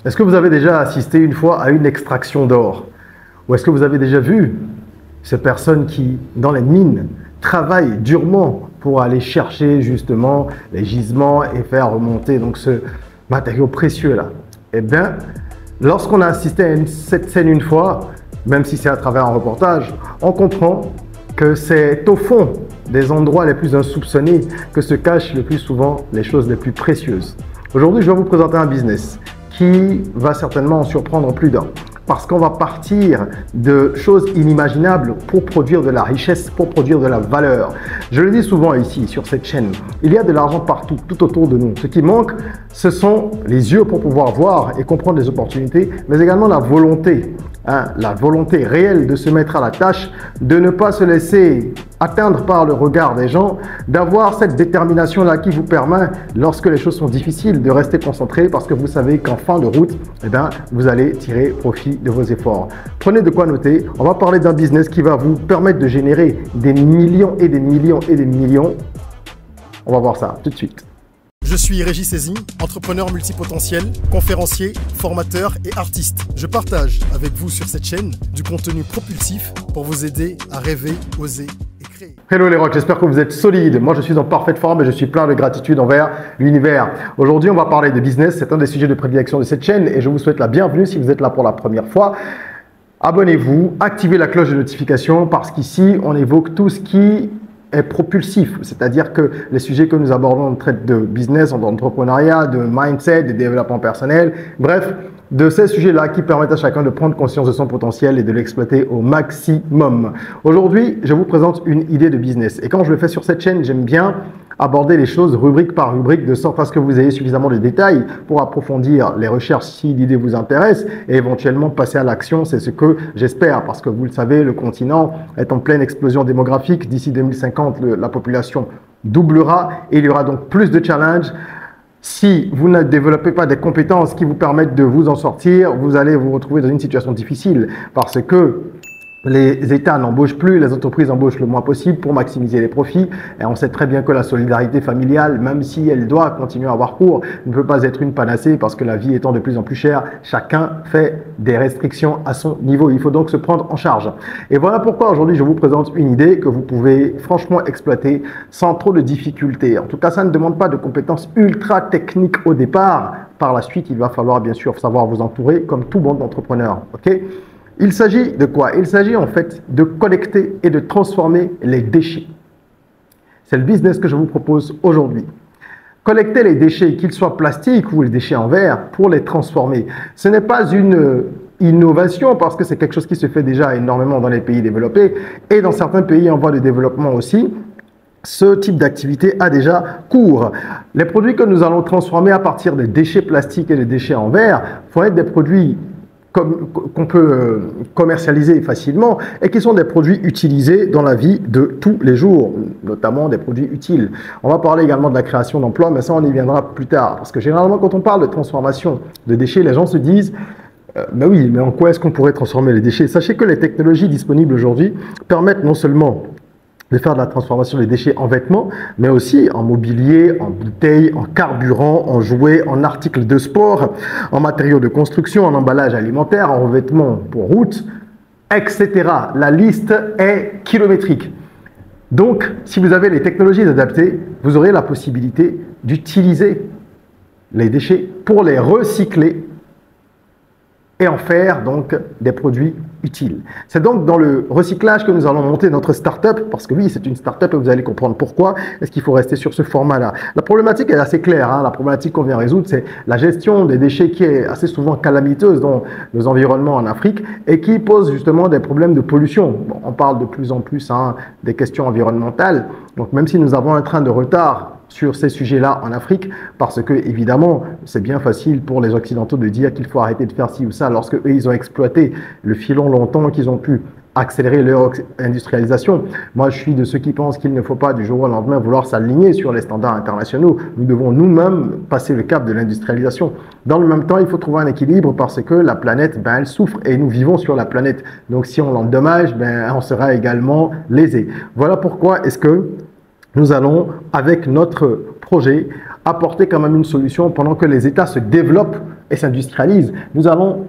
Est-ce que vous avez déjà assisté une fois à une extraction d'or? Ou est-ce que vous avez déjà vu ces personnes qui, dans les mines, travaillent durement pour aller chercher justement les gisements et faire remonter donc ce matériau précieux-là? Eh bien, lorsqu'on a assisté à cette scène une fois, même si c'est à travers un reportage, on comprend que c'est au fond des endroits les plus insoupçonnés que se cachent le plus souvent les choses les plus précieuses. Aujourd'hui, je vais vous présenter un business qui va certainement en surprendre plus d'un. Parce qu'on va partir de choses inimaginables pour produire de la richesse, pour produire de la valeur. Je le dis souvent ici, sur cette chaîne, il y a de l'argent partout, tout autour de nous. Ce qui manque, ce sont les yeux pour pouvoir voir et comprendre les opportunités, mais également la volonté. La volonté réelle de se mettre à la tâche, de ne pas se laisser atteindre par le regard des gens, d'avoir cette détermination-là qui vous permet, lorsque les choses sont difficiles, de rester concentré parce que vous savez qu'en fin de route, eh bien, vous allez tirer profit de vos efforts. Prenez de quoi noter. On va parler d'un business qui va vous permettre de générer des millions et des millions et des millions. On va voir ça tout de suite. Je suis Régis Sezin, entrepreneur multipotentiel, conférencier, formateur et artiste. Je partage avec vous sur cette chaîne du contenu propulsif pour vous aider à rêver, oser et créer. Hello les rocks, j'espère que vous êtes solides. Moi je suis en parfaite forme et je suis plein de gratitude envers l'univers. Aujourd'hui on va parler de business, c'est un des sujets de prédilection de cette chaîne et je vous souhaite la bienvenue si vous êtes là pour la première fois. Abonnez-vous, activez la cloche de notification parce qu'ici on évoque tout ce qui est propulsif, c'est-à-dire que les sujets que nous abordons traitent de business, d'entrepreneuriat, de mindset, de développement personnel, bref, de ces sujets-là qui permettent à chacun de prendre conscience de son potentiel et de l'exploiter au maximum. Aujourd'hui, je vous présente une idée de business et quand je le fais sur cette chaîne, j'aime bien aborder les choses rubrique par rubrique de sorte à ce que vous ayez suffisamment de détails pour approfondir les recherches si l'idée vous intéresse et éventuellement passer à l'action. C'est ce que j'espère parce que vous le savez, le continent est en pleine explosion démographique. D'ici 2050, la population doublera et il y aura donc plus de challenges. Si vous ne développez pas des compétences qui vous permettent de vous en sortir, vous allez vous retrouver dans une situation difficile parce que les États n'embauchent plus, les entreprises embauchent le moins possible pour maximiser les profits. Et on sait très bien que la solidarité familiale, même si elle doit continuer à avoir cours, ne peut pas être une panacée parce que la vie étant de plus en plus chère, chacun fait des restrictions à son niveau. Il faut donc se prendre en charge. Et voilà pourquoi aujourd'hui je vous présente une idée que vous pouvez franchement exploiter sans trop de difficultés. En tout cas, ça ne demande pas de compétences ultra techniques au départ. Par la suite, il va falloir bien sûr savoir vous entourer comme tout bon entrepreneur. Ok ? Il s'agit de quoi? Il s'agit en fait de collecter et de transformer les déchets. C'est le business que je vous propose aujourd'hui. Collecter les déchets, qu'ils soient plastiques ou les déchets en verre, pour les transformer. Ce n'est pas une innovation parce que c'est quelque chose qui se fait déjà énormément dans les pays développés et dans certains pays en voie de développement aussi. Ce type d'activité a déjà cours. Les produits que nous allons transformer à partir des déchets plastiques et des déchets en verre vont être des produits qu'on peut commercialiser facilement et qui sont des produits utilisés dans la vie de tous les jours, notamment des produits utiles. On va parler également de la création d'emplois, mais ça on y viendra plus tard. Parce que généralement quand on parle de transformation de déchets, les gens se disent mais oui, mais en quoi est-ce qu'on pourrait transformer les déchets? Sachez que les technologies disponibles aujourd'hui permettent non seulement de faire de la transformation des déchets en vêtements, mais aussi en mobilier, en bouteilles, en carburant, en jouets, en articles de sport, en matériaux de construction, en emballage alimentaire, en revêtements pour route, etc. La liste est kilométrique. Donc, si vous avez les technologies adaptées, vous aurez la possibilité d'utiliser les déchets pour les recycler et en faire donc des produits utiles. C'est donc dans le recyclage que nous allons monter notre start-up, parce que oui, c'est une start-up et vous allez comprendre pourquoi est-ce qu'il faut rester sur ce format-là. La problématique est assez claire, hein. La problématique qu'on vient résoudre, c'est la gestion des déchets qui est assez souvent calamiteuse dans nos environnements en Afrique et qui pose justement des problèmes de pollution. Bon, on parle de plus en plus des questions environnementales, donc même si nous avons un train de retard sur ces sujets-là en Afrique, parce que évidemment, c'est bien facile pour les Occidentaux de dire qu'il faut arrêter de faire ci ou ça, lorsque eux, ils ont exploité le filon longtemps, qu'ils ont pu accélérer leur industrialisation. Moi, je suis de ceux qui pensent qu'il ne faut pas du jour au lendemain vouloir s'aligner sur les standards internationaux. Nous devons nous-mêmes passer le cap de l'industrialisation. Dans le même temps, il faut trouver un équilibre parce que la planète, elle souffre et nous vivons sur la planète. Donc, si on l'endommage, on sera également lésé. Voilà pourquoi est-ce que nous allons, avec notre projet, apporter quand même une solution pendant que les États se développent et s'industrialise, nous allons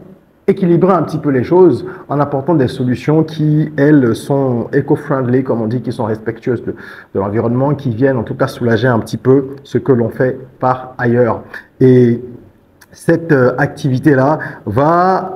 équilibrer un petit peu les choses en apportant des solutions qui, elles, sont éco-friendly, comme on dit, qui sont respectueuses de l'environnement, qui viennent en tout cas soulager un petit peu ce que l'on fait par ailleurs. Et cette activité-là va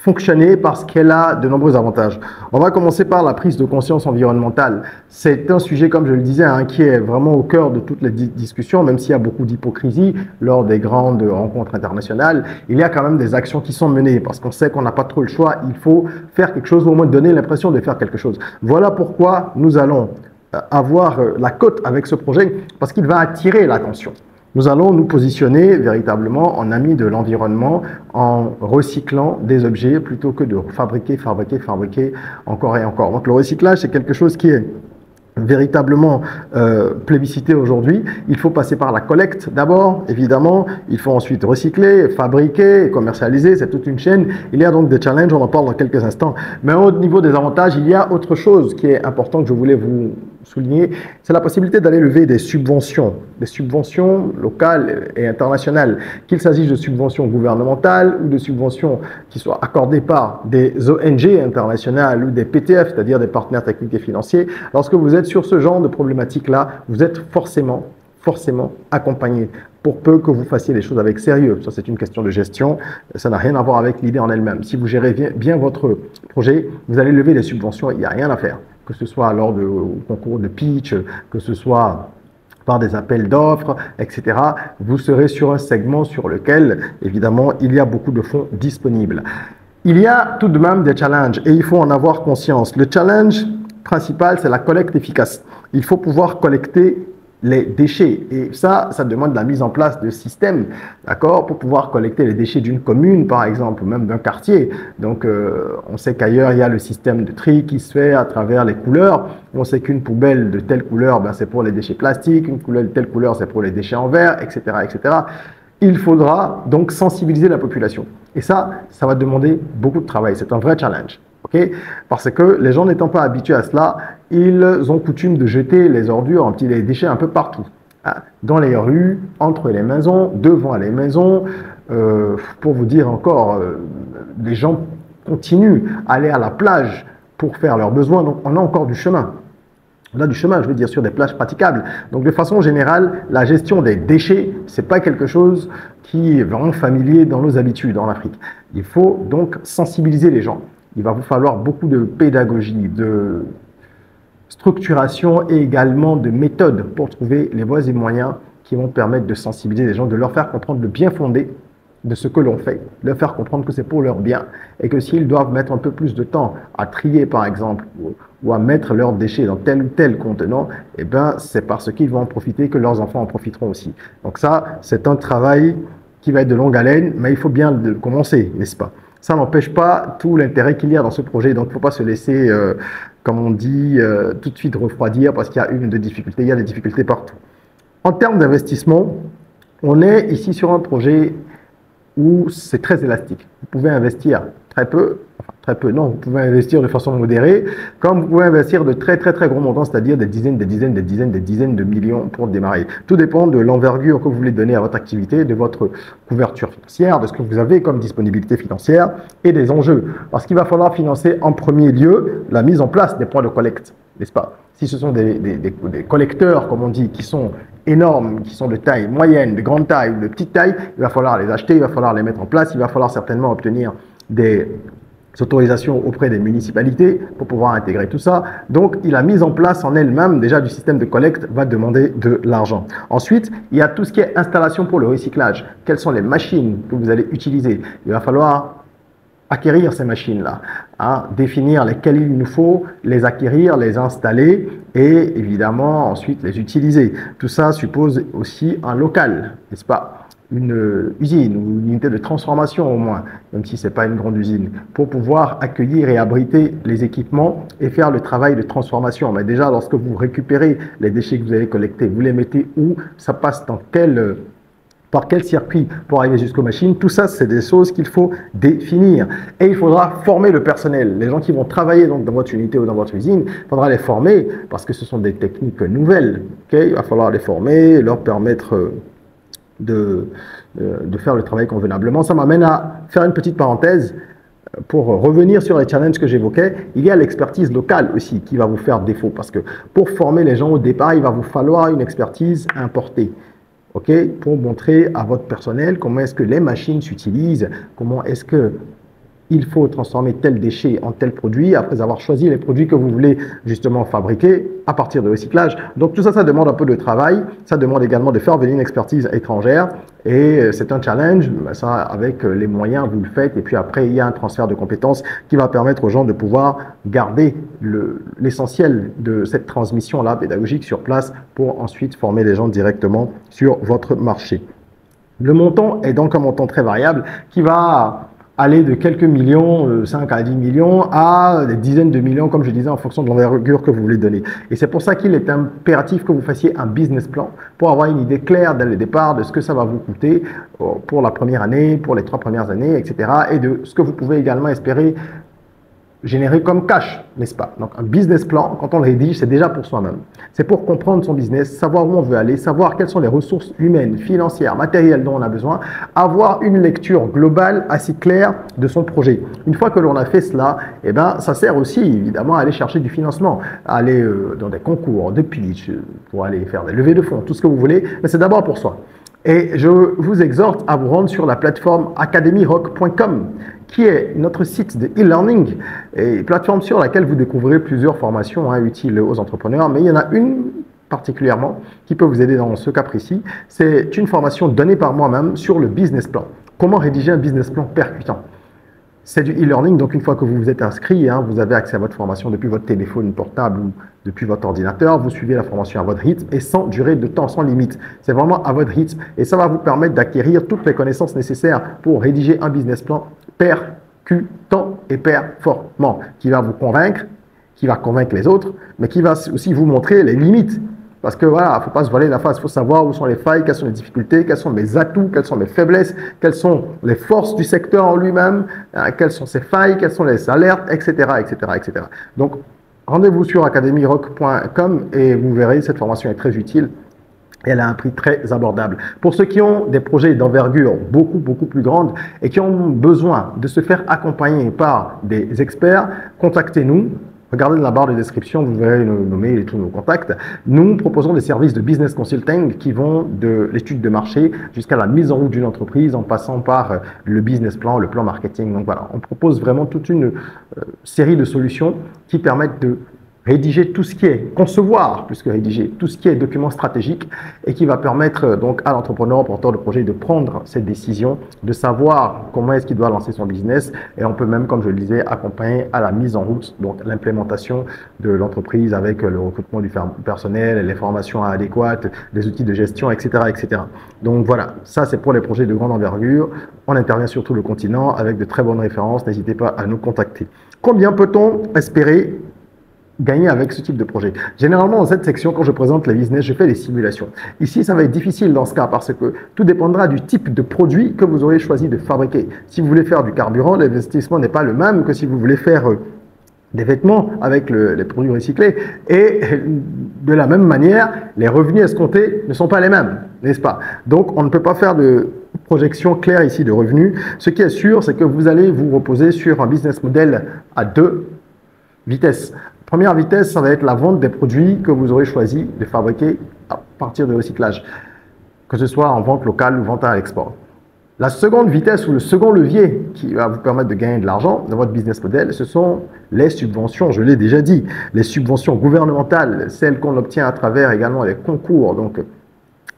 fonctionner parce qu'elle a de nombreux avantages. On va commencer par la prise de conscience environnementale. C'est un sujet, comme je le disais, hein, qui est vraiment au cœur de toutes les discussions, même s'il y a beaucoup d'hypocrisie lors des grandes rencontres internationales. Il y a quand même des actions qui sont menées parce qu'on sait qu'on n'a pas trop le choix. Il faut faire quelque chose ou au moins donner l'impression de faire quelque chose. Voilà pourquoi nous allons avoir la cote avec ce projet parce qu'il va attirer l'attention. Nous allons nous positionner véritablement en amis de l'environnement en recyclant des objets plutôt que de fabriquer encore et encore. Donc le recyclage, c'est quelque chose qui est véritablement plébiscité aujourd'hui. Il faut passer par la collecte d'abord, évidemment. Il faut ensuite recycler, fabriquer, commercialiser. C'est toute une chaîne. Il y a donc des challenges, on en parle dans quelques instants. Mais au niveau des avantages, il y a autre chose qui est important que je voulais vous souligner. C'est la possibilité d'aller lever des subventions locales et internationales, qu'il s'agisse de subventions gouvernementales ou de subventions qui soient accordées par des ONG internationales ou des PTF, c'est-à-dire des partenaires techniques et financiers. Lorsque vous êtes sur ce genre de problématique-là, vous êtes forcément accompagné, pour peu que vous fassiez les choses avec sérieux. Ça, c'est une question de gestion. Ça n'a rien à voir avec l'idée en elle-même. Si vous gérez bien votre projet, vous allez lever des subventions, il n'y a rien à faire. Que ce soit lors de concours de pitch, que ce soit par des appels d'offres, etc. Vous serez sur un segment sur lequel, évidemment, il y a beaucoup de fonds disponibles. Il y a tout de même des challenges et il faut en avoir conscience. Le challenge principal, c'est la collecte efficace. Il faut pouvoir collecter les déchets. Et ça demande la mise en place de systèmes, d'accord, pour pouvoir collecter les déchets d'une commune, par exemple, ou même d'un quartier. Donc, on sait qu'ailleurs, il y a le système de tri qui se fait à travers les couleurs. On sait qu'une poubelle de telle couleur, ben, c'est pour les déchets plastiques, une poubelle de telle couleur, c'est pour les déchets en verre, etc., etc. Il faudra donc sensibiliser la population. Et ça va demander beaucoup de travail. C'est un vrai challenge. Okay, parce que les gens n'étant pas habitués à cela, ils ont coutume de jeter les ordures, les déchets un peu partout. Hein, dans les rues, entre les maisons, devant les maisons. Pour vous dire encore, les gens continuent à aller à la plage pour faire leurs besoins. Donc on a encore du chemin. On a du chemin, je veux dire, sur des plages praticables. Donc de façon générale, la gestion des déchets, c'est pas quelque chose qui est vraiment familier dans nos habitudes en Afrique. Il faut donc sensibiliser les gens. Il va vous falloir beaucoup de pédagogie, de structuration et également de méthodes pour trouver les voies et moyens qui vont permettre de sensibiliser les gens, de leur faire comprendre le bien fondé de ce que l'on fait, de leur faire comprendre que c'est pour leur bien et que s'ils doivent mettre un peu plus de temps à trier par exemple ou à mettre leurs déchets dans tel ou tel contenant, eh ben, c'est parce qu'ils vont en profiter que leurs enfants en profiteront aussi. Donc ça, c'est un travail qui va être de longue haleine, mais il faut bien le commencer, n'est-ce pas? Ça n'empêche pas tout l'intérêt qu'il y a dans ce projet. Donc, il ne faut pas se laisser, comme on dit, tout de suite refroidir parce qu'il y a une de difficultés. Il y a des difficultés partout. En termes d'investissement, on est ici sur un projet où c'est très élastique. Vous pouvez investir très peu, non, vous pouvez investir de façon modérée, comme vous pouvez investir de très gros montants, c'est-à-dire des dizaines de millions pour démarrer. Tout dépend de l'envergure que vous voulez donner à votre activité, de votre couverture financière, de ce que vous avez comme disponibilité financière et des enjeux. Parce qu'il va falloir financer en premier lieu la mise en place des points de collecte, n'est-ce pas? Si ce sont des collecteurs, comme on dit, qui sont énormes, qui sont de taille moyenne, de grande taille ou de petite taille, il va falloir les acheter, il va falloir les mettre en place, il va falloir certainement obtenir des autorisations auprès des municipalités pour pouvoir intégrer tout ça. Donc, la mise en place en elle-même, déjà du système de collecte, va demander de l'argent. Ensuite, il y a tout ce qui est installation pour le recyclage. Quelles sont les machines que vous allez utiliser? Il va falloir acquérir ces machines-là, hein, définir lesquelles il nous faut, les acquérir, les installer et évidemment ensuite les utiliser. Tout ça suppose aussi un local, n'est-ce pas? Une usine ou une unité de transformation au moins, même si ce n'est pas une grande usine, pour pouvoir accueillir et abriter les équipements et faire le travail de transformation. Mais déjà, lorsque vous récupérez les déchets que vous avez collectés, vous les mettez où? Ça passe dans par quel circuit pour arriver jusqu'aux machines? Tout ça, c'est des choses qu'il faut définir. Et il faudra former le personnel. Les gens qui vont travailler donc dans votre unité ou dans votre usine, il faudra les former parce que ce sont des techniques nouvelles. Okay, il va falloir les former, leur permettre de faire le travail convenablement. Ça m'amène à faire une petite parenthèse pour revenir sur les challenges que j'évoquais. Il y a l'expertise locale aussi qui va vous faire défaut parce que pour former les gens au départ, il va vous falloir une expertise importée. OK, pour montrer à votre personnel comment est-ce que les machines s'utilisent, comment est-ce que il faut transformer tel déchet en tel produit après avoir choisi les produits que vous voulez justement fabriquer à partir de recyclage. Donc tout ça, ça demande un peu de travail. Ça demande également de faire venir une expertise étrangère et c'est un challenge. Ça, avec les moyens, vous le faites et puis après, il y a un transfert de compétences qui va permettre aux gens de pouvoir garder l'essentiel de cette transmission-là pédagogique sur place pour ensuite former les gens directement sur votre marché. Le montant est donc un montant très variable qui va aller de quelques millions, 5 à 10 millions, à des dizaines de millions, comme je disais, en fonction de l'envergure que vous voulez donner. Et c'est pour ça qu'il est impératif que vous fassiez un business plan pour avoir une idée claire dès le départ de ce que ça va vous coûter pour la première année, pour les 3 premières années, etc. Et de ce que vous pouvez également espérer générer comme cash, n'est-ce pas? Donc, un business plan, quand on le rédige, c'est déjà pour soi-même. C'est pour comprendre son business, savoir où on veut aller, savoir quelles sont les ressources humaines, financières, matérielles dont on a besoin, avoir une lecture globale assez claire de son projet. Une fois que l'on a fait cela, eh ben, ça sert aussi évidemment à aller chercher du financement, à aller dans des concours de pitch, pour aller faire des levées de fonds, tout ce que vous voulez, mais c'est d'abord pour soi. Et je vous exhorte à vous rendre sur la plateforme academyrock.com qui est notre site de e-learning et plateforme sur laquelle vous découvrirez plusieurs formations utiles aux entrepreneurs. Mais il y en a une particulièrement qui peut vous aider dans ce cas précis. C'est une formation donnée par moi-même sur le business plan. Comment rédiger un business plan percutant. C'est du e-learning, donc une fois que vous vous êtes inscrit, vous avez accès à votre formation depuis votre téléphone portable ou depuis votre ordinateur. Vous suivez la formation à votre rythme et sans durée de temps, sans limite. C'est vraiment à votre rythme et ça va vous permettre d'acquérir toutes les connaissances nécessaires pour rédiger un business plan percutant et performant qui va vous convaincre, qui va convaincre les autres, mais qui va aussi vous montrer les limites. Parce que voilà, il ne faut pas se voiler la face, il faut savoir où sont les failles, quelles sont les difficultés, quels sont mes atouts, quelles sont mes faiblesses, quelles sont les forces du secteur en lui-même, quelles sont ses failles, quelles sont les alertes, etc. etc., etc. Donc, rendez-vous sur academyrock.com et vous verrez, cette formation est très utile. Et elle a un prix très abordable. Pour ceux qui ont des projets d'envergure beaucoup plus grande et qui ont besoin de se faire accompagner par des experts, contactez-nous. Regardez dans la barre de description, vous verrez nos mails et tous nos contacts. Nous proposons des services de business consulting qui vont de l'étude de marché jusqu'à la mise en route d'une entreprise en passant par le business plan, le plan marketing. Donc voilà, on propose vraiment toute une série de solutions qui permettent de rédiger tout ce qui est concevoir, plus que rédiger, tout ce qui est document stratégique et qui va permettre donc à l'entrepreneur, porteur de projet de prendre cette décision, de savoir comment est-ce qu'il doit lancer son business et on peut même, comme je le disais, accompagner à la mise en route, donc l'implémentation de l'entreprise avec le recrutement du personnel, les formations adéquates, les outils de gestion, etc., etc. Donc voilà, ça c'est pour les projets de grande envergure. On intervient sur tout le continent avec de très bonnes références. N'hésitez pas à nous contacter. Combien peut-on espérer gagner avec ce type de projet? Généralement, dans cette section, quand je présente les business, je fais des simulations. Ici, ça va être difficile dans ce cas parce que tout dépendra du type de produit que vous aurez choisi de fabriquer. Si vous voulez faire du carburant, l'investissement n'est pas le même que si vous voulez faire des vêtements avec les produits recyclés. Et de la même manière, les revenus escomptés ne sont pas les mêmes, n'est-ce pas? Donc, on ne peut pas faire de projection claire ici de revenus. Ce qui est sûr, c'est que vous allez vous reposer sur un business model à 2 vitesses. Première vitesse, ça va être la vente des produits que vous aurez choisi de fabriquer à partir de recyclage, que ce soit en vente locale ou vente à l'export. La seconde vitesse ou le second levier qui va vous permettre de gagner de l'argent dans votre business model, ce sont les subventions, je l'ai déjà dit, les subventions gouvernementales, celles qu'on obtient à travers également les concours, donc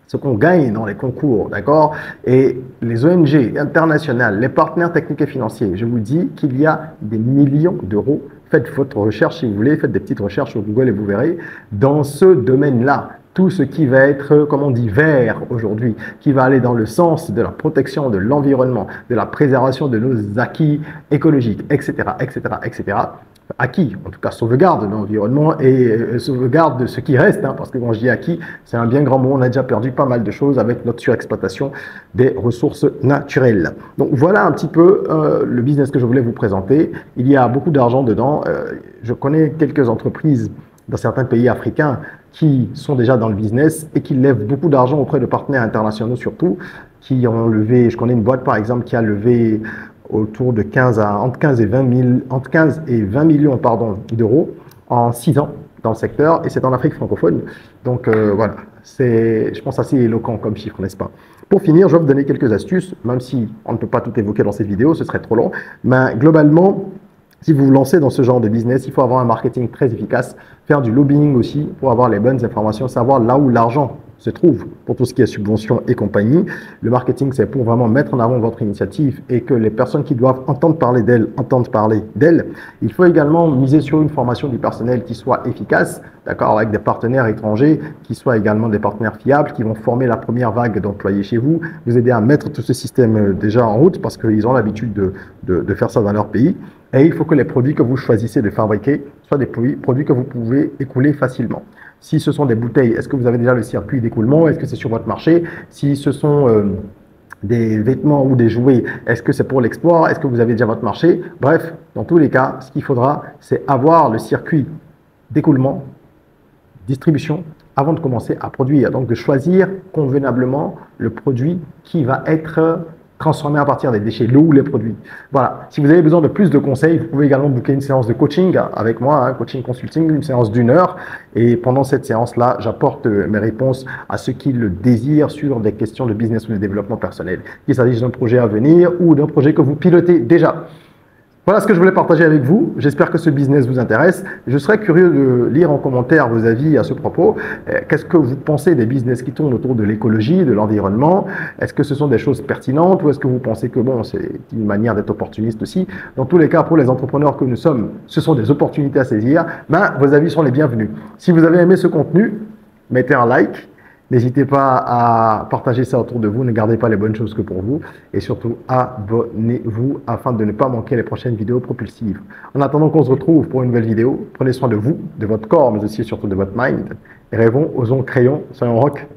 ce qu'on gagne dans les concours, d'accord? Et les ONG internationales, les partenaires techniques et financiers, je vous dis qu'il y a des millions d'euros. Faites votre recherche si vous voulez, faites des petites recherches sur Google et vous verrez. Dans ce domaine-là, tout ce qui va être, comme on dit, vert aujourd'hui, qui va aller dans le sens de la protection de l'environnement, de la préservation de nos acquis écologiques, etc., etc., etc., acquis, en tout cas sauvegarde de l'environnement et sauvegarde de ce qui reste, parce que quand je dis acquis, c'est un bien grand mot, on a déjà perdu pas mal de choses avec notre surexploitation des ressources naturelles. Donc voilà un petit peu le business que je voulais vous présenter. Il y a beaucoup d'argent dedans. Je connais quelques entreprises dans certains pays africains qui sont déjà dans le business et qui lèvent beaucoup d'argent auprès de partenaires internationaux surtout, qui ont levé, je connais une boîte par exemple qui a levé autour de entre 15 et 20 millions d'euros en 6 ans dans le secteur, et c'est en Afrique francophone. Donc voilà, c'est, je pense, assez éloquent comme chiffre, n'est-ce pas? Pour finir, je vais vous donner quelques astuces, même si on ne peut pas tout évoquer dans cette vidéo, ce serait trop long. Mais globalement, si vous vous lancez dans ce genre de business, il faut avoir un marketing très efficace, faire du lobbying aussi pour avoir les bonnes informations, savoir là où l'argent se trouve pour tout ce qui est subvention et compagnie. Le marketing, c'est pour vraiment mettre en avant votre initiative et que les personnes qui doivent entendre parler d'elle entendent parler d'elle. Il faut également miser sur une formation du personnel qui soit efficace, d'accord, avec des partenaires étrangers, qui soient également des partenaires fiables, qui vont former la première vague d'employés chez vous, vous aider à mettre tout ce système déjà en route parce qu'ils ont l'habitude de faire ça dans leur pays. Et il faut que les produits que vous choisissez de fabriquer soient des produits que vous pouvez écouler facilement. Si ce sont des bouteilles, est-ce que vous avez déjà le circuit d'écoulement? Est-ce que c'est sur votre marché? Si ce sont des vêtements ou des jouets, est-ce que c'est pour l'export? Est-ce que vous avez déjà votre marché? Bref, dans tous les cas, ce qu'il faudra, c'est avoir le circuit d'écoulement, distribution, avant de commencer à produire. Donc, de choisir convenablement le produit qui va être transformé à partir des déchets, l'eau ou les produits. Voilà. Si vous avez besoin de plus de conseils, vous pouvez également booker une séance de coaching avec moi, hein, coaching consulting, une séance d'1 heure. Et pendant cette séance-là, j'apporte mes réponses à ceux qui le désirent sur des questions de business ou de développement personnel. Qu'il s'agisse d'un projet à venir ou d'un projet que vous pilotez déjà. Voilà ce que je voulais partager avec vous. J'espère que ce business vous intéresse. Je serais curieux de lire en commentaire vos avis à ce propos. Qu'est-ce que vous pensez des business qui tournent autour de l'écologie, de l'environnement? Est-ce que ce sont des choses pertinentes ou est-ce que vous pensez que bon, c'est une manière d'être opportuniste aussi? Dans tous les cas, pour les entrepreneurs que nous sommes, ce sont des opportunités à saisir. Ben, vos avis sont les bienvenus. Si vous avez aimé ce contenu, mettez un like. N'hésitez pas à partager ça autour de vous, ne gardez pas les bonnes choses que pour vous et surtout abonnez-vous afin de ne pas manquer les prochaines vidéos propulsives. En attendant qu'on se retrouve pour une nouvelle vidéo, prenez soin de vous, de votre corps mais aussi et surtout de votre mind et rêvons, osons, créons, soyons rock.